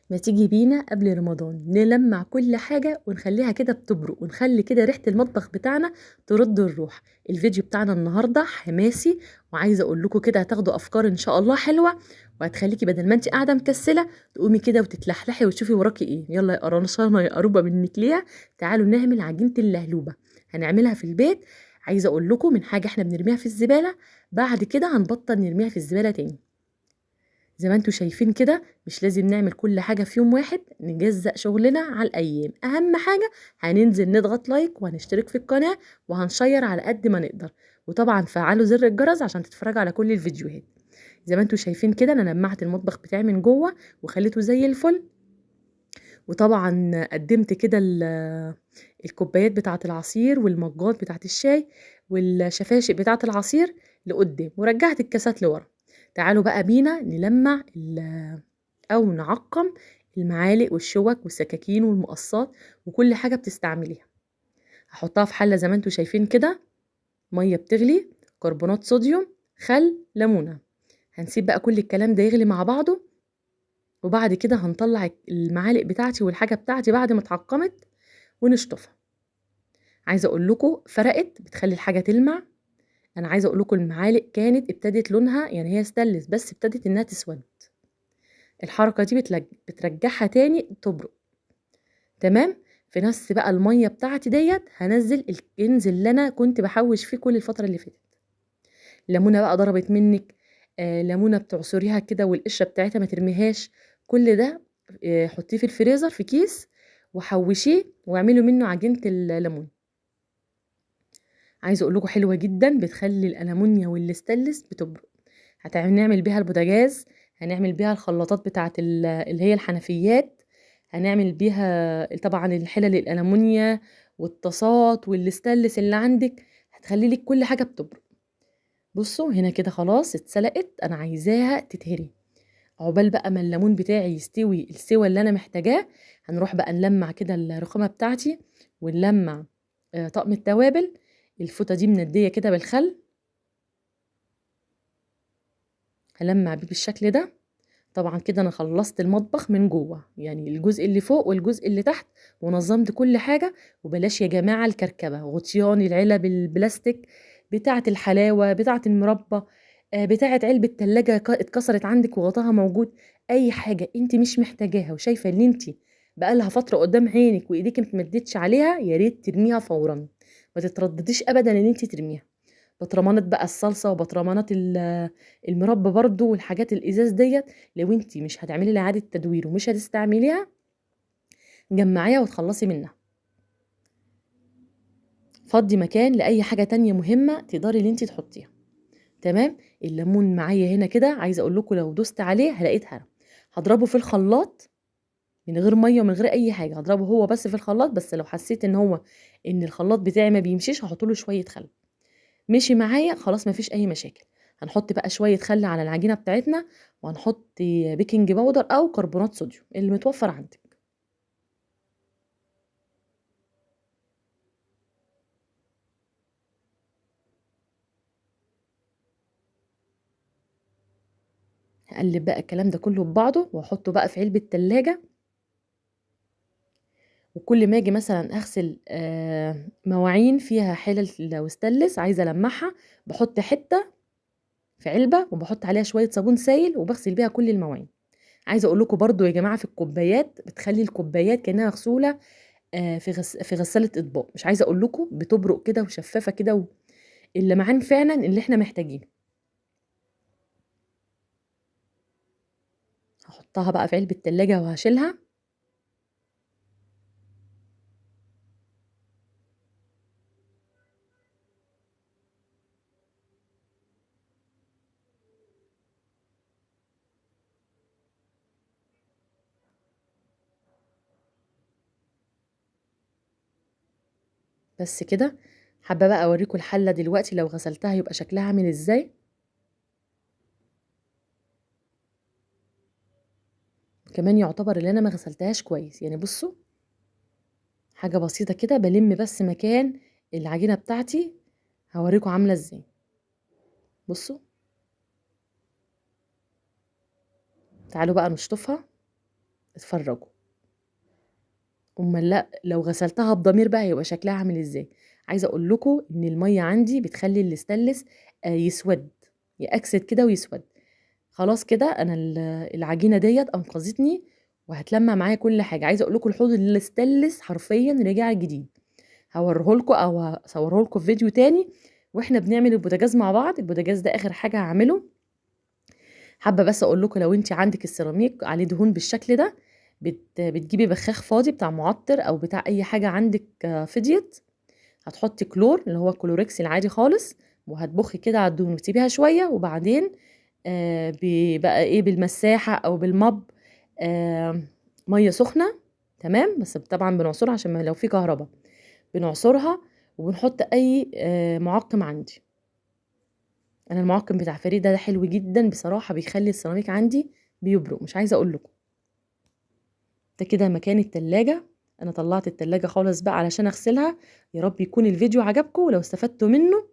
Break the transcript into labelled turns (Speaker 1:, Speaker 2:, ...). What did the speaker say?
Speaker 1: ما تيجي بينا قبل رمضان نلمع كل حاجة ونخليها كده بتبرق ونخلي كده ريحة المطبخ بتاعنا ترد الروح. الفيديو بتاعنا النهاردة حماسي، وعايزة اقول لكم كده هتاخدوا افكار ان شاء الله حلوة، وهتخليكي بدل ما انت قاعدة مكسلة تقومي كده وتتلحلحي وتشوفي وراكي ايه. يلا يا قرنشانة يا قروبة منك ليها، تعالوا نعمل عجينة اللهلوبة. هنعملها في البيت. عايزة اقول لكم من حاجة احنا بنرميها في الزبالة، بعد كده هنبطل نرميها في الزبالة تاني. زي ما انتوا شايفين كده، مش لازم نعمل كل حاجة في يوم واحد، نجزأ شغلنا على الأيام. أهم حاجة هننزل نضغط لايك وهنشترك في القناة وهنشير على قد ما نقدر، وطبعا فعلوا زر الجرس عشان تتفرجوا على كل الفيديوهات. زي ما انتوا شايفين كده انا لمعت المطبخ بتاعي من جوه وخليته زي الفل، وطبعا قدمت كده الكوبايات بتاعة العصير والمجات بتاعة الشاي والشفاشق بتاعة العصير لقدام، ورجعت الكاسات لورا. تعالوا بقى بينا نلمع أو نعقم المعالق والشوك والسكاكين والمقصات وكل حاجة بتستعمليها. هحطها في حلة زي ما انتوا شايفين كده، مية بتغلي، كربونات صوديوم، خل، ليمونة. هنسيب بقى كل الكلام ده يغلي مع بعضه، وبعد كده هنطلع المعالق بتاعتي والحاجة بتاعتي بعد ما اتعقمت ونشطفها. عايزة اقول لكم فرقت، بتخلي الحاجة تلمع. انا عايزة اقول لكم المعالق كانت ابتدت لونها، يعني هي ستانلس بس ابتدت انها تسود. الحركة دي بترجعها تاني تبرق. تمام. في نفس بقى المية بتاعتي ديت هنزل الكنز اللي انا كنت بحوش فيه كل الفترة اللي فاتت. ليمونة بقى ضربت منك، ليمونة بتعصريها كده والقشرة بتاعتها ما ترميهاش. كل ده حطيه في الفريزر في كيس وحوشيه واعملوا منه عجينة الليمون. عايزه اقول لكم حلوه جدا، بتخلي الالمونيا والاستانلس بتبرق. هنعمل بيها البوتاجاز، هنعمل بيها الخلاطات بتاعه اللي هي الحنفيات، هنعمل بيها طبعا الحلل الالمونيا والطاسات والاستانلس اللي عندك، هتخلي لك كل حاجه بتبرق. بصوا هنا كده خلاص اتسلقت، انا عايزاها تتهري. عقبال بقى ما الليمون بتاعي يستوي السوى اللي انا محتاجاه، هنروح بقى نلمع كده الرخامه بتاعتي ونلمع طقم التوابل. الفوطه دي منديه كده بالخل، هلمع بيه بالشكل ده. طبعا كده انا خلصت المطبخ من جوه، يعني الجزء اللي فوق والجزء اللي تحت، ونظمت كل حاجه. وبلاش يا جماعه الكركبه، غطيان العلب البلاستيك بتاعه الحلاوه بتاعه المربى، بتاعه علبه تلاجة اتكسرت عندك وغطاها موجود. اي حاجه انت مش محتاجاها وشايفه ان انت بقالها فتره قدام عينك وايديك متمدتش عليها، يا ريت ترميها فورا. ما تتردديش ابدا ان انت ترميها. بطرمانات بقى الصلصه وبطرمانات المربى برضو والحاجات الازاز ديت، لو انت مش هتعملي لها اعاده تدوير ومش هتستعمليها، جمعيها وتخلصي منها. فضي مكان لاي حاجه تانية مهمه تقدري ان انت تحطيها. تمام. الليمون معايا هنا كده، عايزه اقول لكم لو دوست عليه هلاقيتها. هضربه في الخلاط من غير ميه ومن غير اي حاجه، هضربه هو بس في الخلاط. بس لو حسيت ان الخلاط بتاعي ما بيمشيش هحط له شويه خل. مشي معايا خلاص مفيش اي مشاكل. هنحط بقى شويه خل على العجينه بتاعتنا، وهنحط بيكنج باودر او كربونات صوديوم اللي متوفر عندك. هقلب بقى الكلام ده كله ببعضه واحطه بقى في علبه تلاجة. وكل ما اجي مثلا اغسل مواعين فيها حلل لو استانلس عايزه المعها، بحط حته في علبه وبحط عليها شويه صابون سائل وبغسل بيها كل المواعين. عايزه اقول لكم برضو يا جماعه، في الكوبايات بتخلي الكوبايات كانها مغسوله في غسالة اطباق. مش عايزه اقول لكم بتبرق كده وشفافه كده اللمعان فعلا اللي احنا محتاجينه. هحطها بقى في علبة تلاجة وهشيلها. بس كده. حابه بقى اوريكم الحله دلوقتي لو غسلتها يبقى شكلها عامل ازاي. كمان يعتبر اللي انا ما غسلتهاش كويس، يعني بصوا حاجه بسيطه كده بلم بس مكان العجينه بتاعتي. هوريكم عامله ازاي. بصوا. تعالوا بقى نشطفها. اتفرجوا. امال لا لو غسلتها بضمير بقى هيبقى شكلها عامل ازاي. عايزه اقول لكم ان الميه عندي بتخلي الاستانلس يسود، يأكسد كده ويسود. خلاص كده انا العجينه ديت انقذتني وهتلمع معايا كل حاجه. عايزه اقول لكم الحوض الاستانلس حرفيا رجع جديد. هوريه لكم او هصوره لكم في فيديو تاني واحنا بنعمل البوتاجاز مع بعض. البوتاجاز ده اخر حاجه هعمله. حابه بس اقول لكم لو انت عندك السيراميك عليه دهون بالشكل ده، بتجيبي بخاخ فاضي بتاع معطر او بتاع اي حاجه عندك فضيت، هتحطي كلور اللي هو كلوركس العادي خالص، وهتبخي كده على الدهون وتسيبيها شويه، وبعدين بقى ايه بالمساحه او بالمب ميه سخنه. تمام، بس طبعا بنعصرها عشان لو في كهرباء بنعصرها، وبنحط اي معقم عندي. انا المعقم بتاع فريدة ده حلو جدا بصراحه، بيخلي السيراميك عندي بيبرق مش عايزه اقول لكم. ده كده مكان التلاجة. انا طلعت التلاجة خالص بقى علشان اغسلها. يا رب يكون الفيديو عجبكم ولو استفدتوا منه